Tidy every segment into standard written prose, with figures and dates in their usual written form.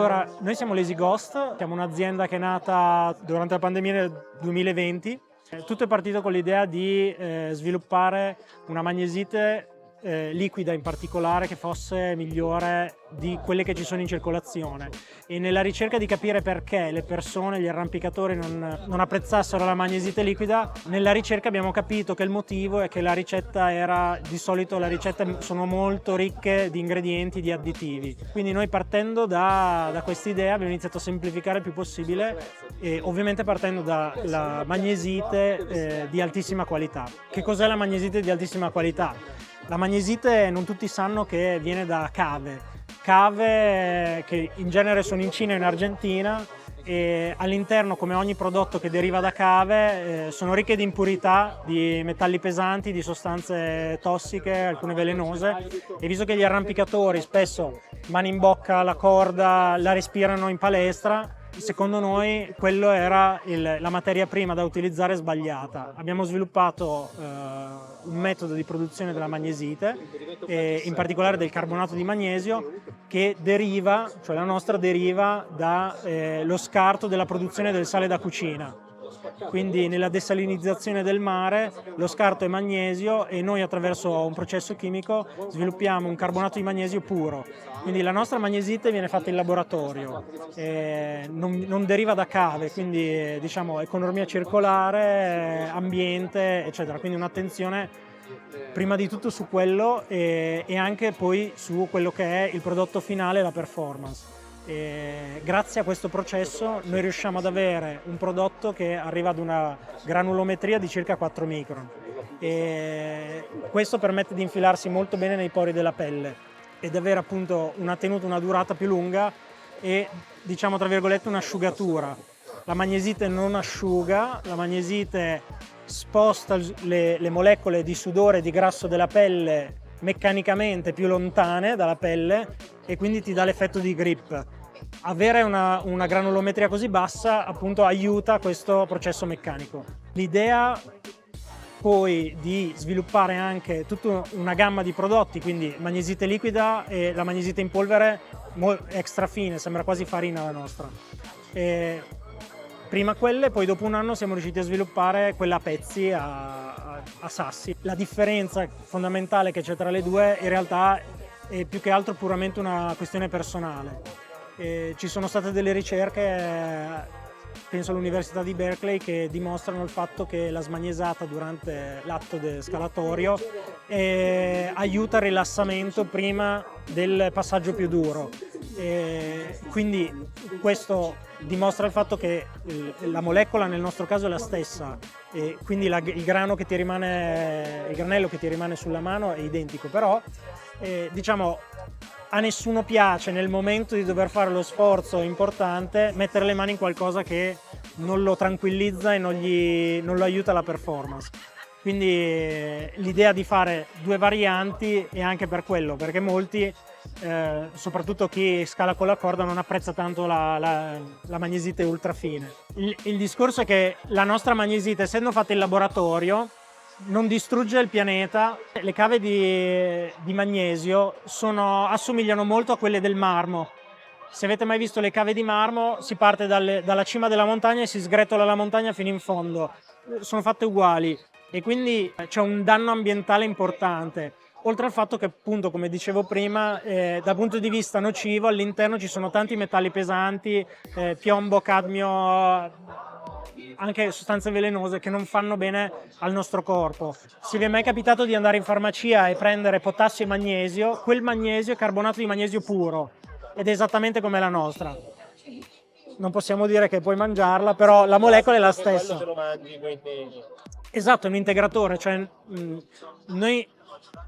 Allora, noi siamo Lazy Ghost, siamo un'azienda che è nata durante la pandemia del 2020. Tutto è partito con l'idea di sviluppare una magnesite liquida in particolare che fosse migliore di quelle che ci sono in circolazione, e nella ricerca di capire perché le persone, gli arrampicatori non apprezzassero la magnesite liquida, nella ricerca abbiamo capito che il motivo è che la ricetta era, di solito le ricette sono molto ricche di ingredienti, di additivi, quindi noi partendo da questa idea abbiamo iniziato a semplificare il più possibile, e ovviamente partendo dalla magnesite di altissima qualità. Che cos'è la magnesite di altissima qualità? La magnesite non tutti sanno che viene da cave che in genere sono in Cina e in Argentina, e all'interno, come ogni prodotto che deriva da cave, sono ricche di impurità, di metalli pesanti, di sostanze tossiche, alcune velenose, e visto che gli arrampicatori spesso mano in bocca la corda la respirano in palestra, secondo noi quello era la materia prima da utilizzare sbagliata. Abbiamo sviluppato un metodo di produzione della magnesite, in particolare del carbonato di magnesio, che deriva, cioè la nostra deriva dallo scarto della produzione del sale da cucina. Quindi nella desalinizzazione del mare lo scarto è magnesio, e noi attraverso un processo chimico sviluppiamo un carbonato di magnesio puro. Quindi la nostra magnesite viene fatta in laboratorio, non deriva da cave, quindi diciamo economia circolare, ambiente, eccetera. Quindi un'attenzione prima di tutto su quello, e anche poi su quello che è il prodotto finale, la performance. Grazie a questo processo noi riusciamo ad avere un prodotto che arriva ad una granulometria di circa 4 micron, e questo permette di infilarsi molto bene nei pori della pelle ed avere appunto una tenuta, una durata più lunga e, diciamo tra virgolette, un'asciugatura. La magnesite non asciuga, la magnesite sposta le molecole di sudore e di grasso della pelle meccanicamente più lontane dalla pelle, e quindi ti dà l'effetto di grip. Avere una granulometria così bassa appunto aiuta questo processo meccanico. L'idea poi di sviluppare anche tutta una gamma di prodotti, quindi magnesite liquida e la magnesite in polvere extra fine, sembra quasi farina la nostra. Prima quelle, poi dopo un anno siamo riusciti a sviluppare quella a pezzi, a sassi. La differenza fondamentale che c'è tra le due in realtà è più che altro puramente una questione personale. Ci sono state delle ricerche, penso all'Università di Berkeley, che dimostrano il fatto che la smagnesata durante l'atto scalatorio aiuta il rilassamento prima del passaggio più duro. Quindi questo dimostra il fatto che la molecola nel nostro caso è la stessa, e quindi il granello che ti rimane sulla mano è identico, però diciamo a nessuno piace nel momento di dover fare lo sforzo importante mettere le mani in qualcosa che non lo tranquillizza e non lo aiuta alla performance. Quindi l'idea di fare due varianti è anche per quello, perché molti, soprattutto chi scala con la corda, non apprezza tanto la magnesite ultra fine. Il discorso è che la nostra magnesite, essendo fatta in laboratorio, non distrugge il pianeta. Le cave di magnesio assomigliano molto a quelle del marmo. Se avete mai visto le cave di marmo, si parte dalla cima della montagna e si sgretola la montagna fino in fondo. Sono fatte uguali, e quindi c'è un danno ambientale importante. Oltre al fatto che, appunto, come dicevo prima, dal punto di vista nocivo all'interno ci sono tanti metalli pesanti, piombo, cadmio, anche sostanze velenose che non fanno bene al nostro corpo. Se vi è mai capitato di andare in farmacia e prendere potassio e magnesio, quel magnesio è carbonato di magnesio puro, ed è esattamente come la nostra. Non possiamo dire che puoi mangiarla, però la molecola è la stessa. Te lo mangi, quindi... Esatto, è un integratore, cioè noi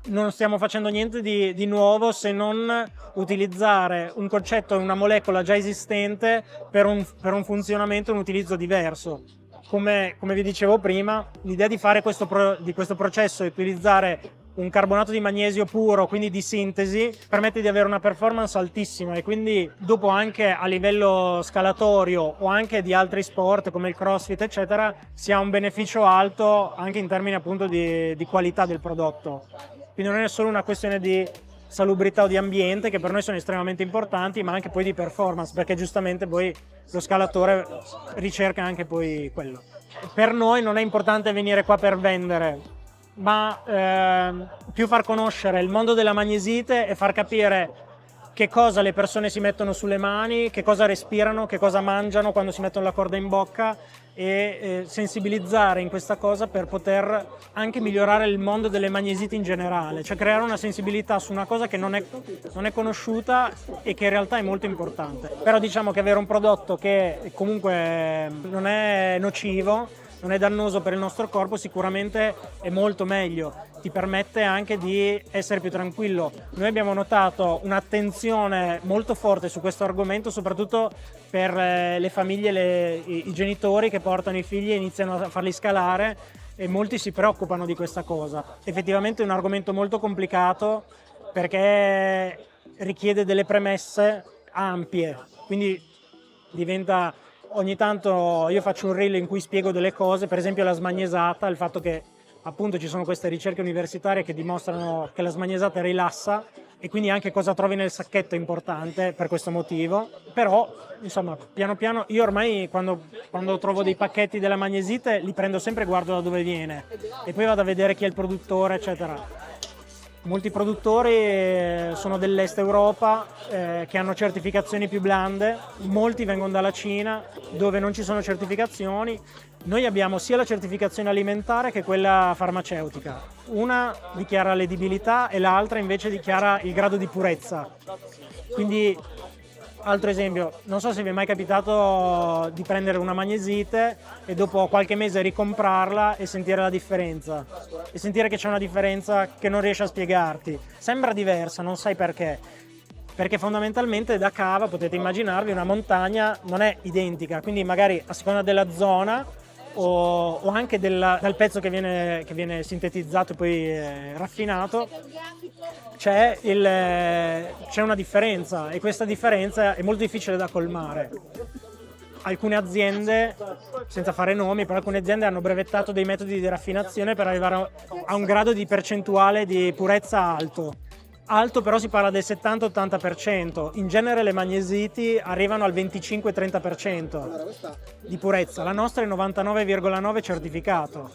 non stiamo facendo niente di nuovo, se non utilizzare un concetto e una molecola già esistente per un funzionamento e un utilizzo diverso. Come vi dicevo prima, l'idea di fare questo processo e utilizzare un carbonato di magnesio puro, quindi di sintesi, permette di avere una performance altissima, e quindi dopo anche a livello scalatorio o anche di altri sport come il CrossFit eccetera, si ha un beneficio alto anche in termini appunto di qualità del prodotto. Quindi non è solo una questione di salubrità o di ambiente, che per noi sono estremamente importanti, ma anche poi di performance, perché giustamente poi lo scalatore ricerca anche poi quello. Per noi non è importante venire qua per vendere, ma più far conoscere il mondo della magnesite e far capire che cosa le persone si mettono sulle mani, che cosa respirano, che cosa mangiano quando si mettono la corda in bocca, e sensibilizzare in questa cosa per poter anche migliorare il mondo delle magnesite in generale, cioè creare una sensibilità su una cosa che non è conosciuta e che in realtà è molto importante. Però diciamo che avere un prodotto che comunque non è nocivo, non è dannoso per il nostro corpo, sicuramente è molto meglio, ti permette anche di essere più tranquillo. Noi abbiamo notato un'attenzione molto forte su questo argomento, soprattutto per le famiglie, i genitori che portano i figli e iniziano a farli scalare, e molti si preoccupano di questa cosa. Effettivamente è un argomento molto complicato perché richiede delle premesse ampie, quindi diventa... Ogni tanto io faccio un reel in cui spiego delle cose, per esempio la smagnesata, il fatto che appunto ci sono queste ricerche universitarie che dimostrano che la smagnesata rilassa, e quindi anche cosa trovi nel sacchetto è importante per questo motivo. Però insomma piano piano io ormai quando trovo dei pacchetti della magnesite li prendo sempre e guardo da dove viene e poi vado a vedere chi è il produttore, eccetera. Molti produttori sono dell'Est Europa che hanno certificazioni più blande, molti vengono dalla Cina dove non ci sono certificazioni. Noi abbiamo sia la certificazione alimentare che quella farmaceutica. Una dichiara l'edibilità e l'altra invece dichiara il grado di purezza. Quindi, altro esempio, non so se vi è mai capitato di prendere una magnesite e dopo qualche mese ricomprarla e sentire la differenza. E sentire che c'è una differenza che non riesci a spiegarti. Sembra diversa, non sai perché. Perché fondamentalmente da cava, potete immaginarvi, una montagna non è identica. Quindi magari a seconda della zona o anche dal pezzo che viene sintetizzato e poi raffinato, c'è una differenza, e questa differenza è molto difficile da colmare. Alcune aziende, senza fare nomi, però alcune aziende hanno brevettato dei metodi di raffinazione per arrivare a un grado di percentuale di purezza alto. Alto, però si parla del 70-80%, in genere le magnesiti arrivano al 25-30% di purezza, la nostra è 99,9 certificato,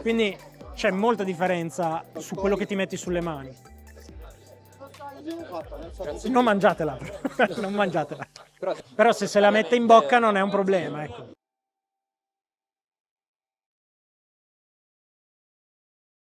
quindi c'è molta differenza su quello che ti metti sulle mani. Non mangiatela, non mangiatela, però se la mette in bocca non è un problema, ecco.